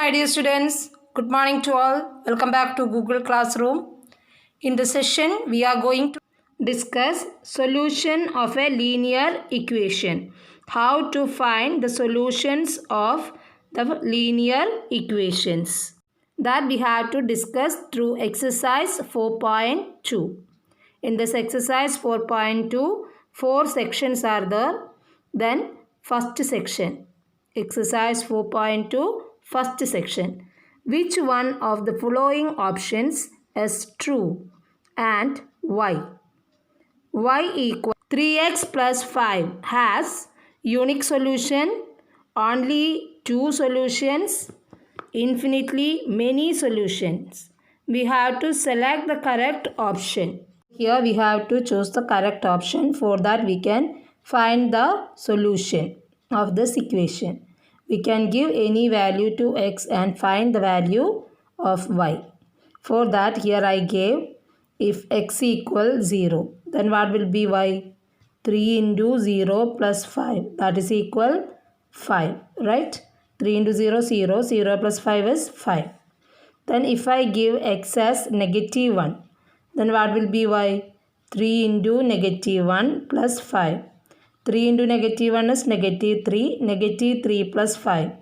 my dear students. Good morning to all. Welcome back to Google Classroom. In this session, we are going to discuss solution of a linear equation. How to find the solutions of the linear equations. That we have to discuss through exercise 4.2. In this exercise 4.2, 4 sections are there. Then first section. Exercise 4.2, first section. Which one of the following options is true and why? Y equals 3x plus 5 has unique solution, only 2 solutions, infinitely many solutions. We have to select the correct option. Here we have to choose the correct option. For that we can find the solution of this equation. We can give any value to x and find the value of y. For that here I gave if x equals 0, then what will be y? 3 into 0 plus 5, that is equal 5, right? 3 into 0, 0, 0 plus 5 is 5. Then if I give x as negative 1, then what will be y? 3 into negative 1 plus 5. 3 into negative 1 is negative 3. Negative 3 plus 5.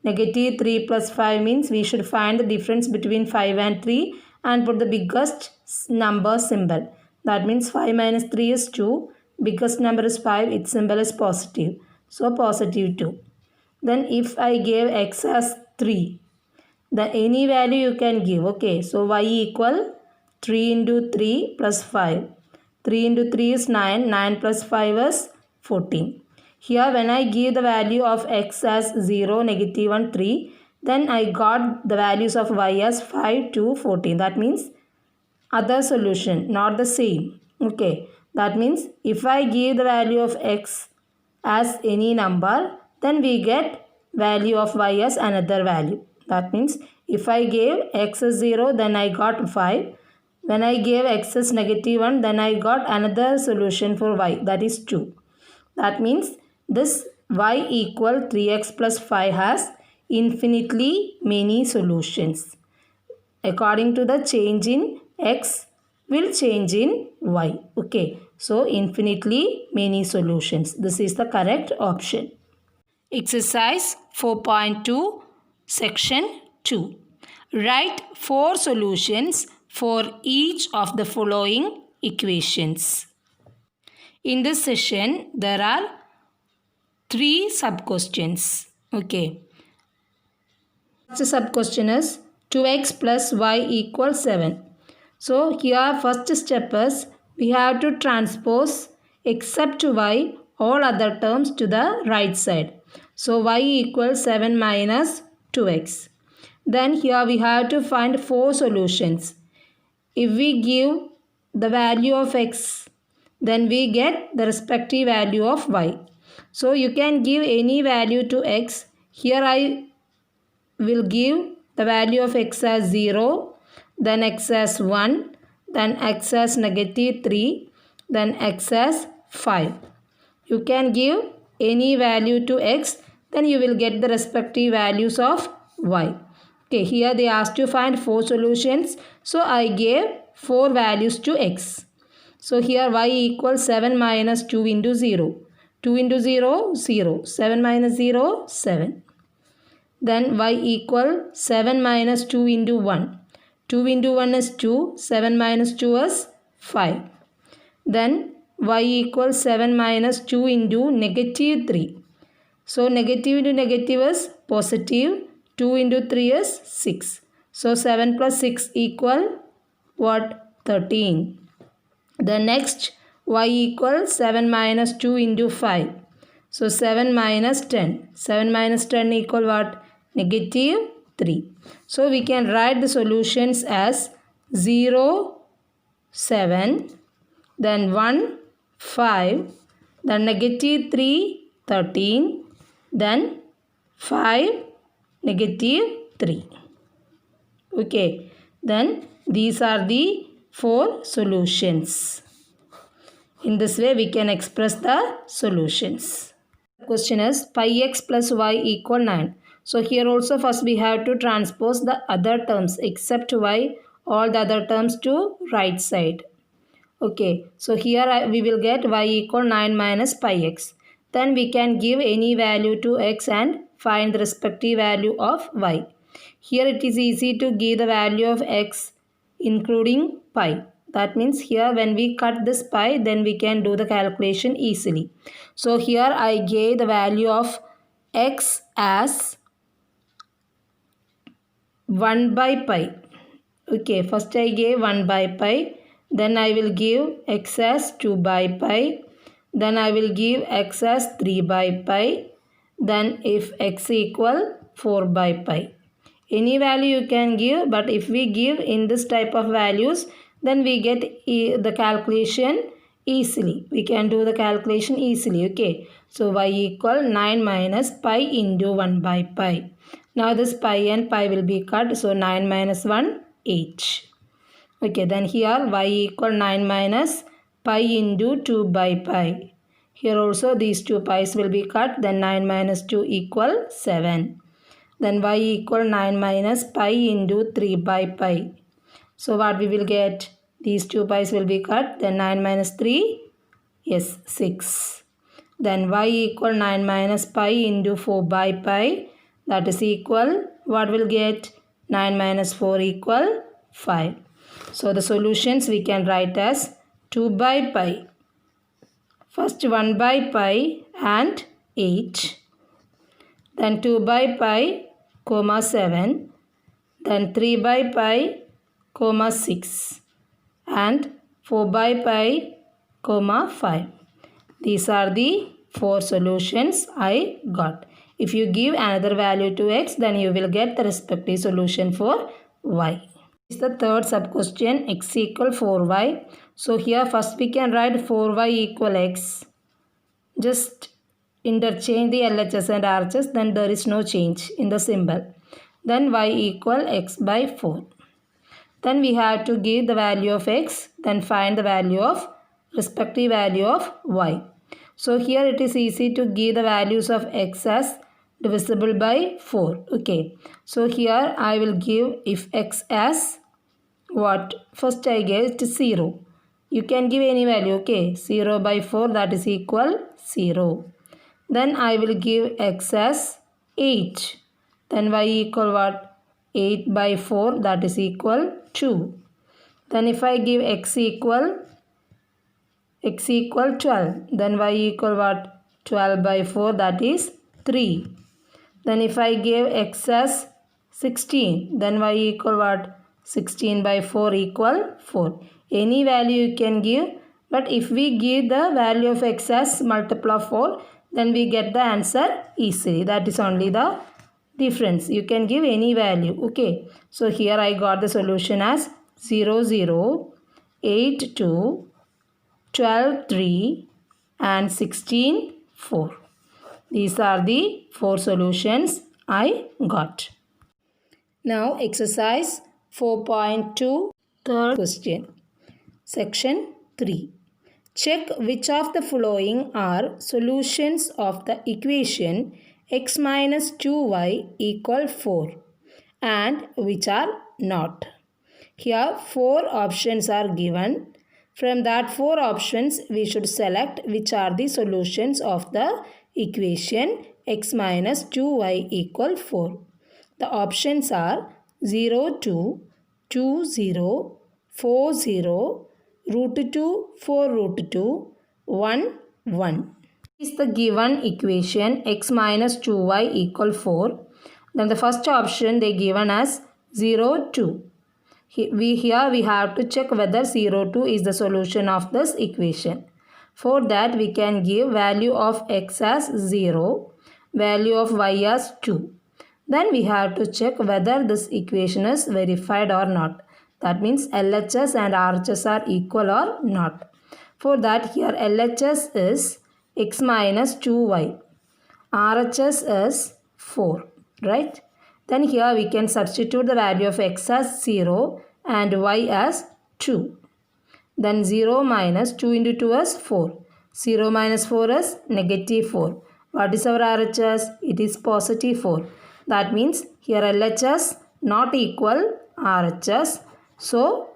Negative 3 plus 5 means we should find the difference between 5 and 3 and put the biggest number symbol. That means 5 minus 3 is 2. Biggest number is 5. Its symbol is positive. So positive 2. Then if I gave x as 3, the any value you can give. Okay, so y equal 3 into 3 plus 5. 3 into 3 is 9. 9 plus 5 is 14. Here when I give the value of x as 0, negative 1, 3, then I got the values of y as 5, 2, 14. That means other solution, not the same. Okay, that means if I give the value of x as any number, then we get value of y as another value. That means if I gave x as 0, then I got 5. When I gave x as negative 1, then I got another solution for y, that is 2. That means this y equal 3x plus 5 has infinitely many solutions. According to the change in x will change in y. Okay, so infinitely many solutions. This is the correct option. Exercise 4.2, section 2. Write 4 solutions for each of the following equations. In this session, there are 3 sub-questions. Okay. First sub-question is 2x plus y equals 7. So, here first step is we have to transpose except y all other terms to the right side. So, y equals 7 minus 2x. Then here we have to find 4 solutions. If we give the value of x, then we get the respective value of y. So you can give any value to x. Here I will give the value of x as 0, then x as 1, then x as negative 3, then x as 5. You can give any value to x, then you will get the respective values of y. Okay, here they asked to find 4 solutions. So I gave 4 values to x. So here y equals 7 minus 2 into 0. 2 into 0, 0. 7 minus 0, 7. Then y equal 7 minus 2 into 1. 2 into 1 is 2. 7 minus 2 is 5. Then y equals 7 minus 2 into negative 3. So negative into negative is positive. 2 into 3 is 6. So 7 plus 6 equal what? 13. The next y equals 7 minus 2 into 5. So 7 minus 10. 7 minus 10 equal what? Negative 3. So we can write the solutions as 0, 7, then 1, 5, then negative 3, 13, then 5, negative 3. Okay, then these are the 4 solutions. In this way we can express the solutions. Question is pi x plus y equal 9. So here also first we have to transpose the other terms except y, all the other terms to right side. Okay, so here we will get y equal 9 minus pi x. Then we can give any value to x and find the respective value of y. Here it is easy to give the value of x including pi. That means here when we cut this pi, then we can do the calculation easily. So here I gave the value of x as 1 by pi. Okay, first I gave 1 by pi. Then I will give x as 2 by pi. Then I will give x as 3 by pi. Then if x equal 4 by pi. Any value you can give, but if we give in this type of values, then we get the calculation easily. We can do the calculation easily. Okay. So y equal 9 minus pi into 1 by pi. Now this pi and pi will be cut. So 9 minus 1, 8. Okay. Then here y equal 9 minus pi into 2 by pi. Here also these two pi's will be cut. Then 9 minus 2 equal 7. Then y equal 9 minus pi into 3 by pi. So what we will get? These two pi's will be cut. Then 9 minus 3. Yes, 6. Then y equal 9 minus pi into 4 by pi. That is equal. What will get? 9 minus 4 equal 5. So the solutions we can write as 2 by pi. First 1 by pi and 8. Then 2 by pi, comma 7. Then 3 by pi, comma 6. And 4 by pi, comma 5. These are the 4 solutions I got. If you give another value to x, then you will get the respective solution for y. This is the third sub question, x equal 4y. So here first we can write 4y equal x. Just interchange the LHS and RHS, then there is no change in the symbol. Then y equal x by 4. Then we have to give the value of x, then find the value of respective value of y. So here it is easy to give the values of x as divisible by 4. Okay. So here I will give if x as what? First I gave it 0. You can give any value. Okay. 0 by 4, that is equal 0. Then I will give x as 8. Then y equal what? 8 by 4, that is equal 2. Then if I give x equal 12. Then y equal what? 12 by 4, that is 3. Then if I give x as 16. Then y equal what? 16 by 4 equal 4. Any value you can give. But if we give the value of x as multiple of 4, then we get the answer easily. That is only the difference. You can give any value. Okay. So here I got the solution as 0, 0, 8, 2, 12, 3 and 16, 4. These are the 4 solutions I got. Now exercise 4.2, third question. Section 3. Check which of the following are solutions of the equation x minus 2y equal 4 and which are not. Here 4 options are given. From that 4 options we should select which are the solutions of the equation x minus 2y equal 4. The options are 0, 2, 2, 0, 4, 0, root 2, 4 root 2, 1, 1. This is the given equation x minus 2y equal 4. Then the first option they given as 0, 2. Here we have to check whether 0, 2 is the solution of this equation. For that we can give value of x as 0, value of y as 2. Then we have to check whether this equation is verified or not. That means LHS and RHS are equal or not. For that here LHS is x minus 2y. RHS is 4. Right? Then here we can substitute the value of x as 0 and y as 2. Then 0 minus 2 into 2 is 4. 0 minus 4 is negative 4. What is our RHS? It is positive 4. That means here LHS not equal RHS. So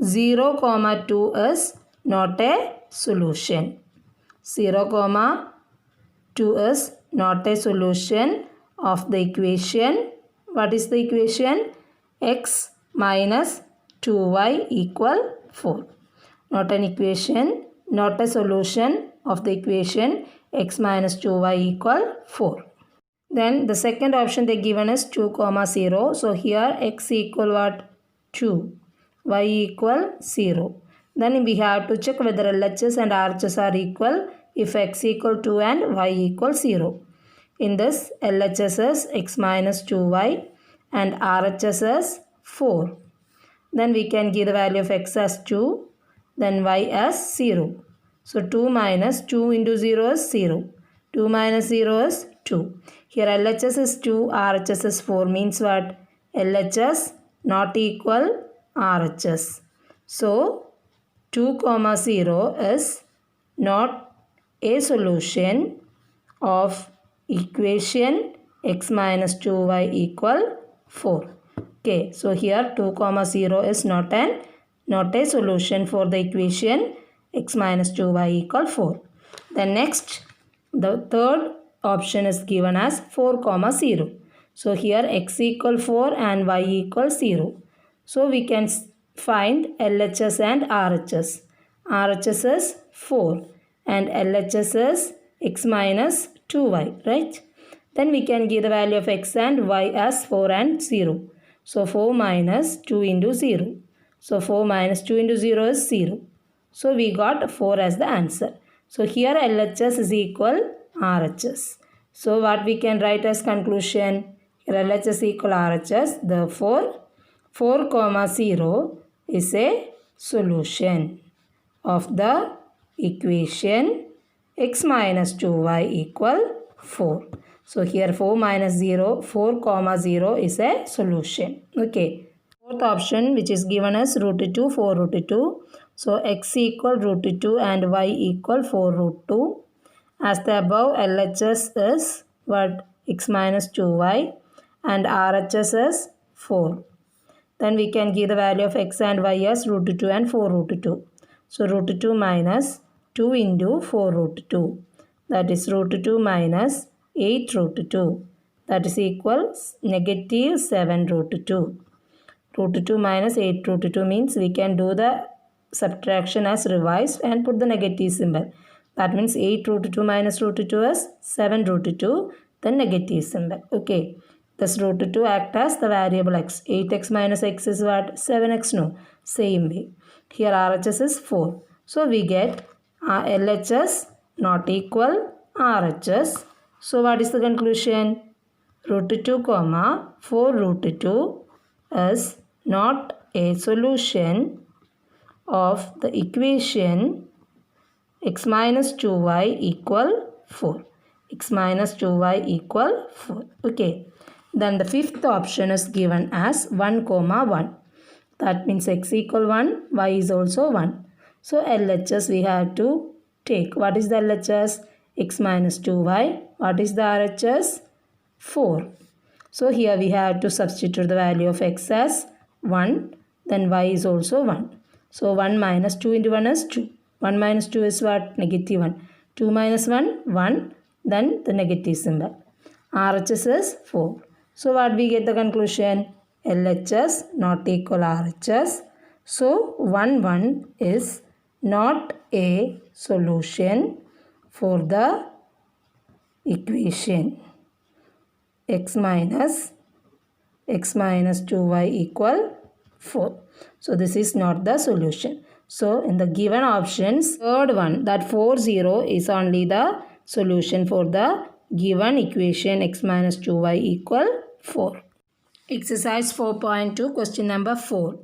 0, 2 is not a solution. 0, 2 is not a solution of the equation. What is the equation? X minus 2y equal 4. Not an equation, not a solution of the equation x minus 2y equal 4. Then the second option they given is 2, 0. So here x equal what? 2. Y equal 0. Then we have to check whether LHS and RHS are equal if x equal 2 and y equal 0. In this LHS is x minus 2y and RHS is 4. Then we can give the value of x as 2, then y as 0. So 2 minus 2 into 0 is 0. 2 minus 0 is 2. Here LHS is 2, RHS is 4 means what? LHS not equal RHS. So 2, 0 is not a solution of equation x minus 2y equal 4. Okay, so here 2, 0 is not a solution for the equation x minus 2y equal 4. Then next, the third option is given as 4, 0. So here x equal 4 and y equal 0. So we can find LHS and RHS. RHS is 4 and LHS is x minus 2y, right? Then we can give the value of x and y as 4 and 0. So 4 minus 2 into 0. So 4 minus 2 into 0 is 0. So we got 4 as the answer. So here LHS is equal RHS. So what we can write as conclusion? Here LHS equal RHS. Therefore 4, 0 is a solution of the equation x minus 2y equal 4. So here 4 minus 0, 4, 0 is a solution. Okay. Fourth option which is given as root 2, 4 root 2. So x equal root 2 and y equal 4 root 2. As the above LHS is what? X minus 2y and RHS is 4. Then we can give the value of x and y as root 2 and 4 root 2. So root 2 minus 2 into 4 root 2. That is root 2 minus 8 root 2. That is equal negative 7 root 2. Root 2 minus 8 root 2 means we can do the subtraction as revised and put the negative symbol. That means 8 root 2 minus root 2 is 7 root 2, then negative symbol. Okay. Thus root 2 act as the variable x. 8x minus x is what? 7x no. Same way. Here RHS is 4. So we get LHS not equal RHS. So what is the conclusion? Root 2, 4 root 2 is not a solution of the equation x minus 2y equal 4. X minus 2y equal 4. Okay. Then the fifth option is given as 1, 1. That means x equal 1, y is also 1. So LHS we have to take. What is the LHS? X minus 2y. What is the RHS? 4. So here we have to substitute the value of x as 1. Then y is also 1. So 1 minus 2 into 1 is 2. 1 minus 2 is what? Negative 1. 2 minus 1, 1. Then the negative symbol. RHS is 4. So what we get the conclusion? LHS not equal RHS. So 1, 1 is not a solution for the equation x minus 2y equal 4. So this is not the solution. So in the given options, third one, that 4, 0 is only the solution for the given equation x minus 2y equal 4. Exercise 4.2, question number 4.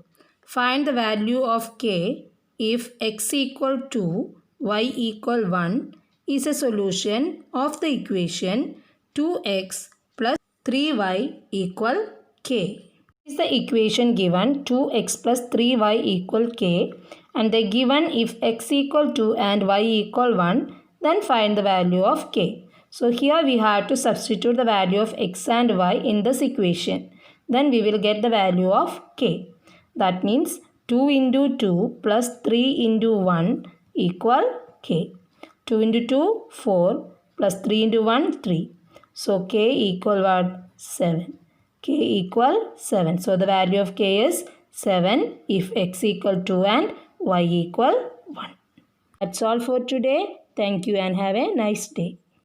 Find the value of k if x equal 2, y equal 1 is a solution of the equation 2x plus 3y equal k. Is the equation given 2x plus 3y equal k, and they given if x equal 2 and y equal 1, then find the value of k. So here we have to substitute the value of x and y in this equation. Then we will get the value of k. That means 2 into 2 plus 3 into 1 equal k. 2 into 2, 4 plus 3 into 1, 3. So k equal what? 7. K equal 7. So the value of k is 7 if x equal 2 and y equal 1. That's all for today. Thank you and have a nice day.